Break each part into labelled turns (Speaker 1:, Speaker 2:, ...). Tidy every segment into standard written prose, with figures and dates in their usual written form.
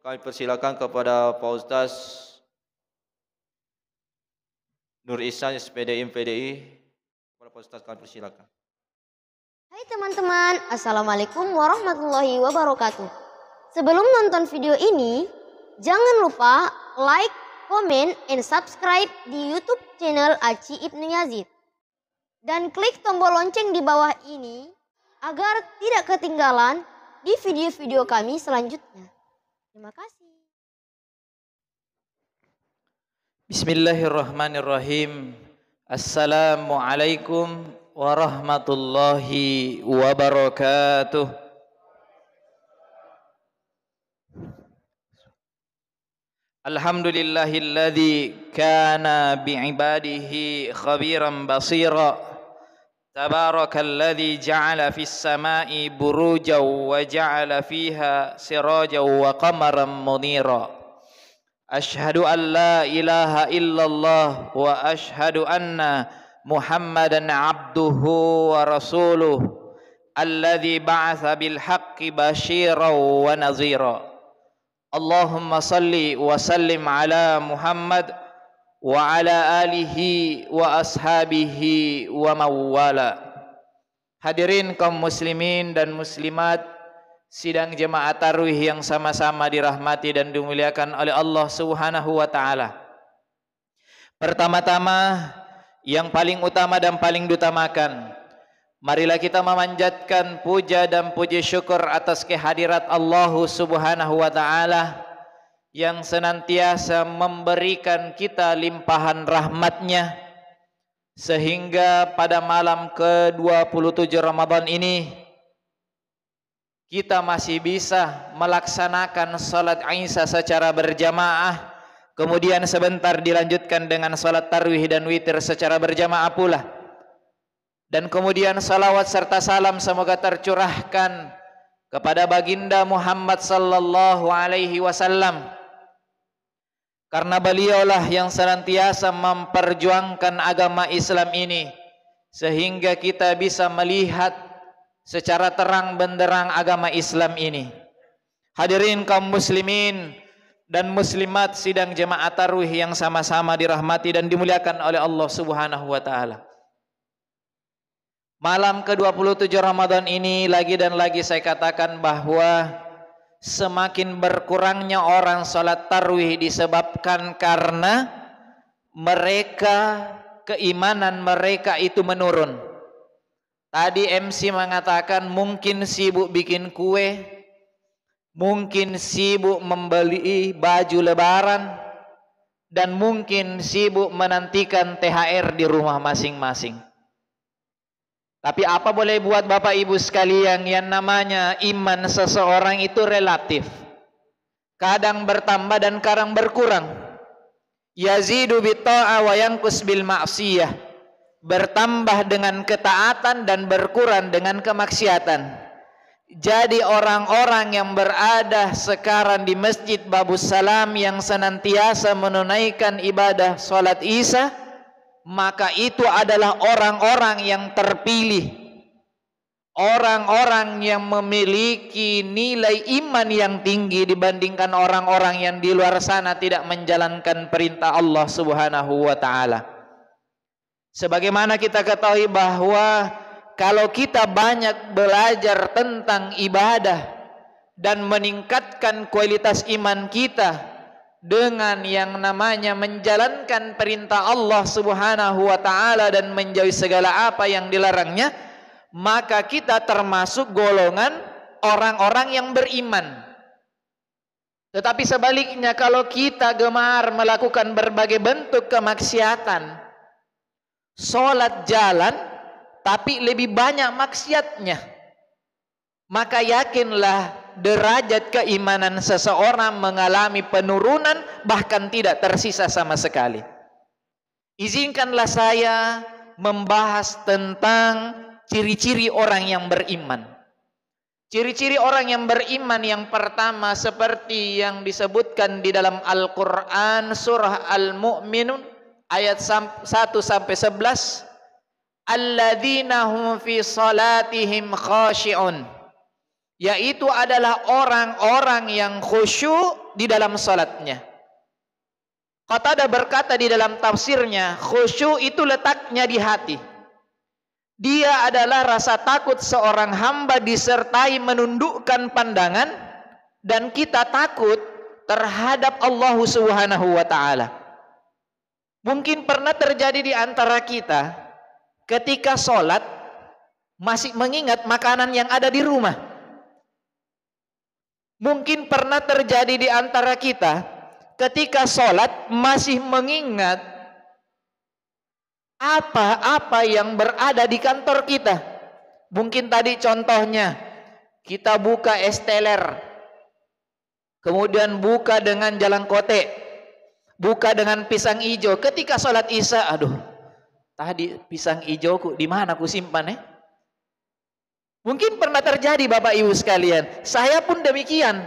Speaker 1: Kami persilakan kepada Pak Ustaz Nur Ihsan, SPDI PDI. Kepada Pak Ustaz kami persilakan.
Speaker 2: Hai teman-teman, Assalamualaikum warahmatullahi wabarakatuh. Sebelum nonton video ini, jangan lupa like, comment, and subscribe di YouTube channel Aci Ibnu Yazid. Dan klik tombol lonceng di bawah ini agar tidak ketinggalan di video-video kami selanjutnya. Terima kasih.
Speaker 3: Bismillahirrahmanirrahim. Assalamualaikum warahmatullahi wabarakatuh. Alhamdulillahilladzi kana bi'ibadihi khabiran basira. Tabarakalladzi ja'ala fis sama'i burujan wa ja'ala fiha sirajan wa qamaran munira. Ashhadu an la ilaha illallah wa ashhadu anna Muhammadan abduhu wa rasuluh alladzi ba'atha bil haqqi basyiran wa nazira. Allahumma salli wa sallim ala Muhammad wa ala alihi wa ashabihi wa mawwala. Hadirin kaum muslimin dan muslimat sidang jemaah tarawih yang sama-sama dirahmati dan dimuliakan oleh Allah Subhanahu wa taala. Pertama-tama yang paling utama dan paling diutamakan, marilah kita memanjatkan puja dan puji syukur atas kehadirat Allah Subhanahu wa taala yang senantiasa memberikan kita limpahan rahmatnya, sehingga pada malam ke-27 Ramadan ini kita masih bisa melaksanakan salat Isya secara berjamaah, kemudian sebentar dilanjutkan dengan salat tarawih dan witir secara berjamaah pula, dan kemudian salawat serta salam semoga tercurahkan kepada baginda Muhammad sallallahu alaihi wasallam, karena beliaulah yang senantiasa memperjuangkan agama Islam ini sehingga kita bisa melihat secara terang benderang agama Islam ini. Hadirin kaum muslimin dan muslimat sidang jemaah tarawih yang sama-sama dirahmati dan dimuliakan oleh Allah Subhanahu wa taala. Malam ke-27 Ramadan ini lagi dan lagi saya katakan bahwa semakin berkurangnya orang salat tarawih disebabkan karena keimanan mereka itu menurun. Tadi MC mengatakan mungkin sibuk bikin kue, mungkin sibuk membeli baju lebaran, dan mungkin sibuk menantikan THR di rumah masing-masing. Tapi apa boleh buat Bapak Ibu sekalian, yang namanya iman seseorang itu relatif. Kadang bertambah dan kadang berkurang. Yazidu bitta'a wa yanqus bil ma'siyah. Bertambah dengan ketaatan dan berkurang dengan kemaksiatan. Jadi orang-orang yang berada sekarang di Masjid Babus Salam yang senantiasa menunaikan ibadah salat Isya, maka itu adalah orang-orang yang terpilih, orang-orang yang memiliki nilai iman yang tinggi dibandingkan orang-orang yang di luar sana tidak menjalankan perintah Allah Subhanahu wa taala. Sebagaimana kita ketahui bahwa kalau kita banyak belajar tentang ibadah dan meningkatkan kualitas iman kita dengan yang namanya menjalankan perintah Allah Subhanahu wa taala dan menjauhi segala apa yang dilarangnya, maka kita termasuk golongan orang-orang yang beriman. Tetapi sebaliknya, kalau kita gemar melakukan berbagai bentuk kemaksiatan, salat jalan tapi lebih banyak maksiatnya, maka yakinlah derajat keimanan seseorang mengalami penurunan, bahkan tidak tersisa sama sekali. Izinkanlah saya membahas tentang ciri-ciri orang yang beriman. Ciri-ciri orang yang beriman yang pertama seperti yang disebutkan di dalam Al-Quran surah Al-Mu'minun ayat 1 sampai 11. Alladzina hum fi salatihim khashi'un, yaitu adalah orang-orang yang khusyuk di dalam salatnya. Qatadah berkata di dalam tafsirnya, khusyuk itu letaknya di hati. Dia adalah rasa takut seorang hamba disertai menundukkan pandangan dan kita takut terhadap Allah Subhanahu wa taala. Mungkin pernah terjadi di antara kita ketika sholat masih mengingat makanan yang ada di rumah. Mungkin pernah terjadi di antara kita ketika sholat masih mengingat apa-apa yang berada di kantor kita. Mungkin tadi contohnya kita buka es teler, kemudian buka dengan jalan kote, buka dengan pisang hijau. Ketika sholat isya, aduh, tadi pisang hijauku di mana aku simpan? Mungkin pernah terjadi Bapak Ibu sekalian. Saya pun demikian.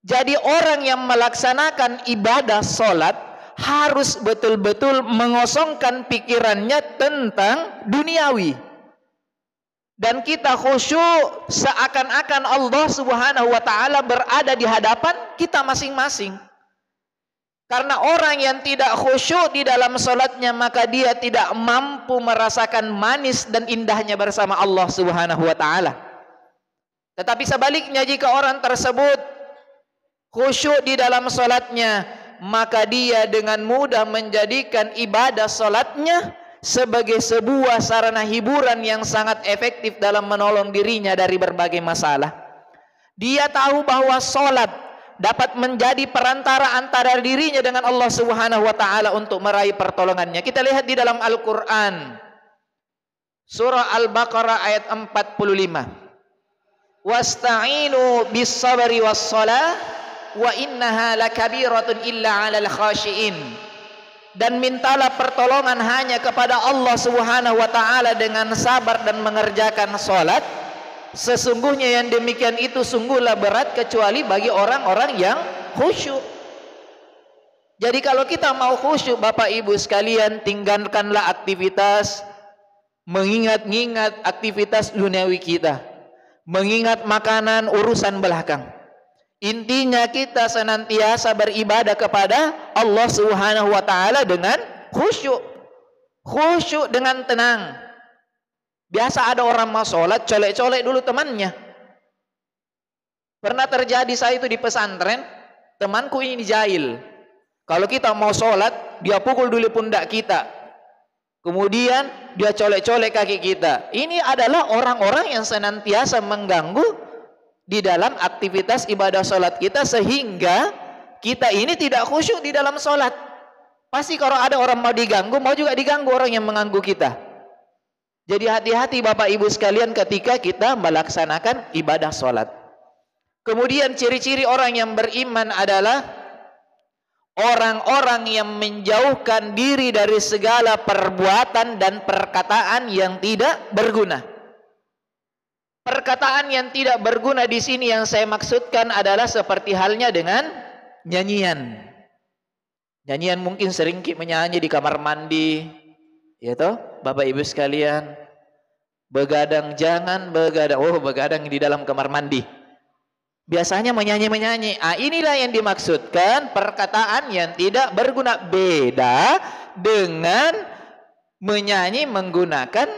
Speaker 3: Jadi orang yang melaksanakan ibadah sholat harus betul-betul mengosongkan pikirannya tentang duniawi. Dan kita khusyuk seakan-akan Allah Subhanahu wa taala berada di hadapan kita masing-masing. Karena orang yang tidak khusyuk di dalam sholatnya, maka dia tidak mampu merasakan manis dan indahnya bersama Allah Subhanahu wa taala. Tetapi sebaliknya, jika orang tersebut khusyuk di dalam sholatnya, maka dia dengan mudah menjadikan ibadah sholatnya sebagai sebuah sarana hiburan yang sangat efektif dalam menolong dirinya dari berbagai masalah. Dia tahu bahwa sholat dapat menjadi perantara antara dirinya dengan Allah Subhanahu wa taala untuk meraih pertolongannya. Kita lihat di dalam Al-Qur'an. Surah Al-Baqarah ayat 45. Wasta'inu bis-sabri was-shalah wa innaha lakabiratun illa 'alal khashiin. Dan mintalah pertolongan hanya kepada Allah Subhanahu wa taala dengan sabar dan mengerjakan salat. Sesungguhnya yang demikian itu sungguhlah berat kecuali bagi orang-orang yang khusyuk. Jadi kalau kita mau khusyuk Bapak Ibu sekalian, tinggalkanlah aktivitas mengingat-ingat aktivitas duniawi kita, mengingat makanan urusan belakang. Intinya kita senantiasa beribadah kepada Allah Subhanahu wa taala dengan khusyuk. Khusyuk dengan tenang. Biasa ada orang mau sholat, colek-colek dulu temannya. Pernah terjadi saya itu di pesantren, temanku ini jahil. Kalau kita mau sholat, dia pukul dulu pundak kita. Kemudian dia colek-colek kaki kita. Ini adalah orang-orang yang senantiasa mengganggu di dalam aktivitas ibadah sholat kita, sehingga kita ini tidak khusyuk di dalam sholat. Pasti kalau ada orang mau diganggu, mau juga diganggu orang yang mengganggu kita. Jadi hati-hati Bapak Ibu sekalian ketika kita melaksanakan ibadah sholat. Kemudian ciri-ciri orang yang beriman adalah orang-orang yang menjauhkan diri dari segala perbuatan dan perkataan yang tidak berguna. Perkataan yang tidak berguna di sini yang saya maksudkan adalah seperti halnya dengan nyanyian. Nyanyian mungkin sering menyanyi di kamar mandi, ya toh, Bapak Ibu sekalian. Begadang jangan begadang. Oh, begadang di dalam kamar mandi. Biasanya menyanyi-menyanyi. Inilah yang dimaksudkan perkataan yang tidak berguna. Beda dengan menyanyi menggunakan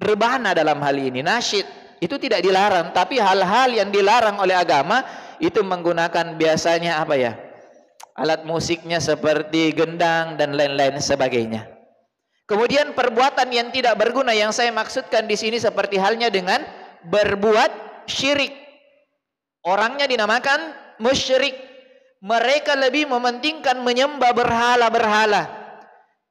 Speaker 3: rebana dalam hal ini, nasyid. Itu tidak dilarang, tapi hal-hal yang dilarang oleh agama itu menggunakan biasanya apa ya? Alat musiknya seperti gendang dan lain-lain sebagainya. Kemudian perbuatan yang tidak berguna yang saya maksudkan di sini seperti halnya dengan berbuat syirik. Orangnya dinamakan musyrik. Mereka lebih mementingkan menyembah berhala-berhala.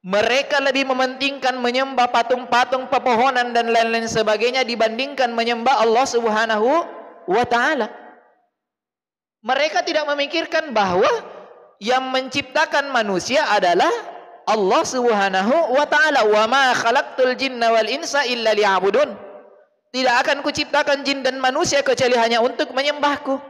Speaker 3: Mereka lebih mementingkan menyembah patung-patung, pepohonan dan lain-lain sebagainya dibandingkan menyembah Allah Subhanahu wa taala. Mereka tidak memikirkan bahwa yang menciptakan manusia adalah Allah Subhanahu wa taala. Wa ma khalaqtul jinna wal insa illa liya'budun. Tidak akan kuciptakan jin dan manusia kecuali hanya untuk menyembahku.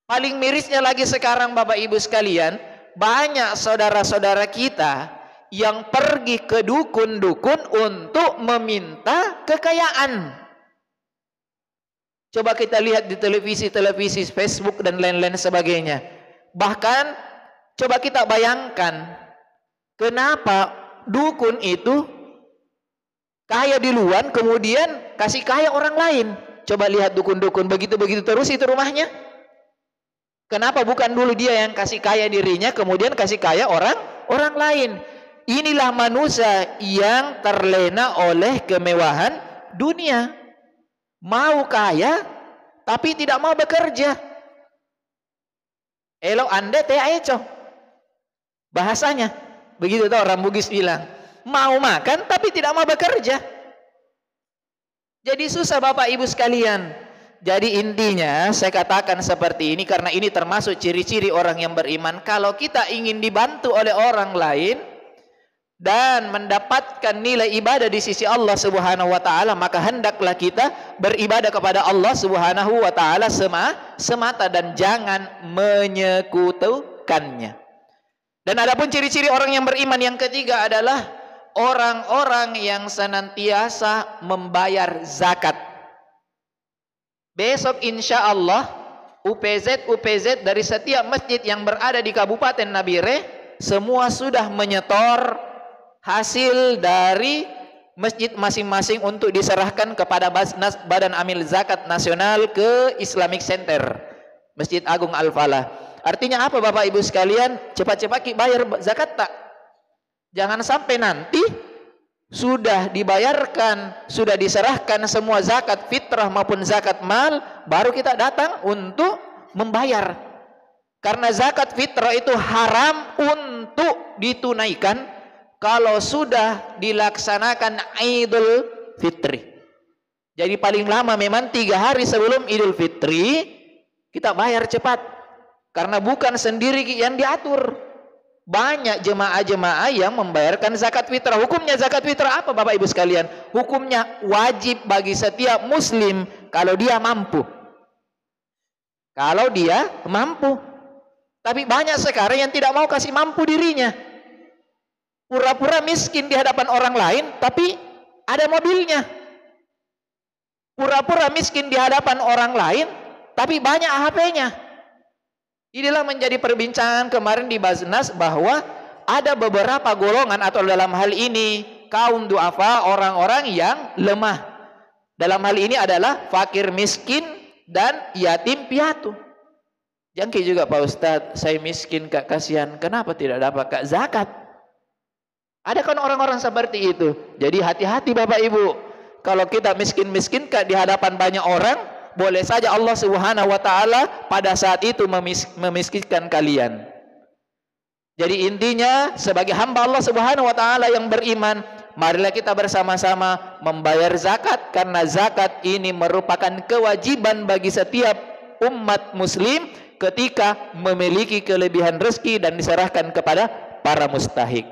Speaker 3: Paling mirisnya lagi sekarang Bapak Ibu sekalian, banyak saudara-saudara kita yang pergi ke dukun-dukun untuk meminta kekayaan. Coba kita lihat di televisi, Facebook dan lain-lain sebagainya. Bahkan coba kita bayangkan kenapa dukun itu kaya di luar kemudian kasih kaya orang lain. Coba lihat dukun-dukun begitu-begitu terus itu rumahnya. Kenapa bukan dulu dia yang kasih kaya dirinya kemudian kasih kaya orang lain? Inilah manusia yang terlena oleh kemewahan dunia. Mau kaya tapi tidak mau bekerja. Elo ande teh aeco. Bahasanya begitu tuh orang Bugis bilang. Mau makan tapi tidak mau bekerja. Jadi susah Bapak Ibu sekalian. Jadi intinya saya katakan seperti ini karena ini termasuk ciri-ciri orang yang beriman. Kalau kita ingin dibantu oleh orang lain dan mendapatkan nilai ibadah di sisi Allah Subhanahu wa taala, maka hendaklah kita beribadah kepada Allah Subhanahu wa taala semata dan jangan menyekutukannya. Dan adapun ciri-ciri orang yang beriman yang ketiga adalah orang-orang yang senantiasa membayar zakat. Besok insya Allah UPZ dari setiap masjid yang berada di Kabupaten Nabire semua sudah menyetor hasil dari masjid masing-masing untuk diserahkan kepada Badan Amil Zakat Nasional ke Islamic Center Masjid Agung Al-Falah. Artinya apa Bapak Ibu sekalian? Cepat-cepat bayar zakat tak? Jangan sampai nanti sudah dibayarkan, sudah diserahkan semua zakat fitrah maupun zakat mal, baru kita datang untuk membayar. Karena zakat fitrah itu haram untuk ditunaikan kalau sudah dilaksanakan Idul Fitri. Jadi paling lama memang 3 hari sebelum Idul Fitri kita bayar cepat. Karena bukan sendiri yang diatur. Banyak jemaah-jemaah yang membayarkan zakat fitrah. Hukumnya zakat fitrah apa Bapak Ibu sekalian? Hukumnya wajib bagi setiap muslim kalau dia mampu. Kalau dia mampu. Tapi banyak sekarang yang tidak mau kasih mampu dirinya. Pura-pura miskin di hadapan orang lain, tapi ada mobilnya. Pura-pura miskin di hadapan orang lain, tapi banyak HP-nya. Inilah menjadi perbincangan kemarin di Basnas bahwa ada beberapa golongan atau dalam hal ini kaum duafa, orang-orang yang lemah. Dalam hal ini adalah fakir miskin dan yatim piatu. Jangki juga Pak Ustadz, saya miskin Kak, kasihan. Kenapa tidak dapat Kak zakat? Ada kan orang-orang seperti itu. Jadi hati-hati Bapak Ibu. Kalau kita miskin-miskin di hadapan banyak orang, boleh saja Allah Subhanahu wa taala pada saat itu memiskinkan kalian. Jadi intinya sebagai hamba Allah Subhanahu wa taala yang beriman, marilah kita bersama-sama membayar zakat karena zakat ini merupakan kewajiban bagi setiap umat muslim ketika memiliki kelebihan rezeki dan diserahkan kepada para mustahik.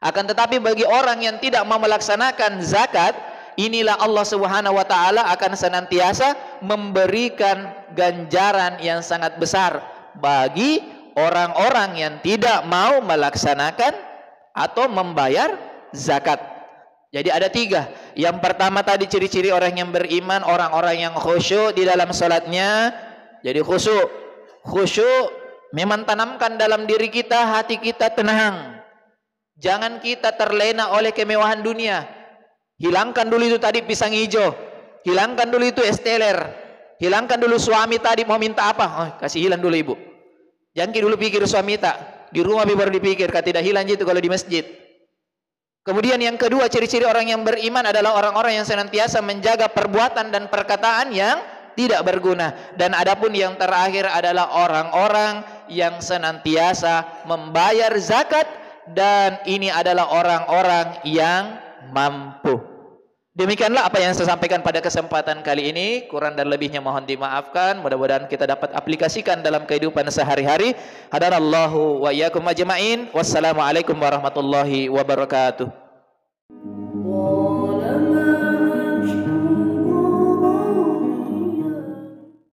Speaker 3: Akan tetapi bagi orang yang tidak mau melaksanakan zakat, inilah Allah Subhanahu wa taala akan senantiasa memberikan ganjaran yang sangat besar bagi orang-orang yang tidak mau melaksanakan atau membayar zakat. Jadi ada 3. Yang pertama tadi ciri-ciri orang yang beriman, orang-orang yang khusyuk di dalam salatnya. Jadi khusyuk memang tanamkan dalam diri kita, hati kita tenang. Jangan kita terlena oleh kemewahan dunia. Hilangkan dulu itu tadi pisang hijau, hilangkan dulu itu es teler, hilangkan dulu suami tadi mau minta apa, oh, kasih hilang dulu ibu. Jangan dulu pikir suami tak di rumah baru dipikir, tidak hilang itu kalau di masjid. Kemudian yang kedua, ciri-ciri orang yang beriman adalah orang-orang yang senantiasa menjaga perbuatan dan perkataan yang tidak berguna. Dan adapun yang terakhir adalah orang-orang yang senantiasa membayar zakat, dan ini adalah orang-orang yang mampu. Demikianlah apa yang saya sampaikan pada kesempatan kali ini. Kurang dan lebihnya mohon dimaafkan. Mudah-mudahan kita dapat aplikasikan dalam kehidupan sehari-hari. Hadanallahu wa iyyakum ajma'in. Wassalamualaikum warahmatullahi wabarakatuh.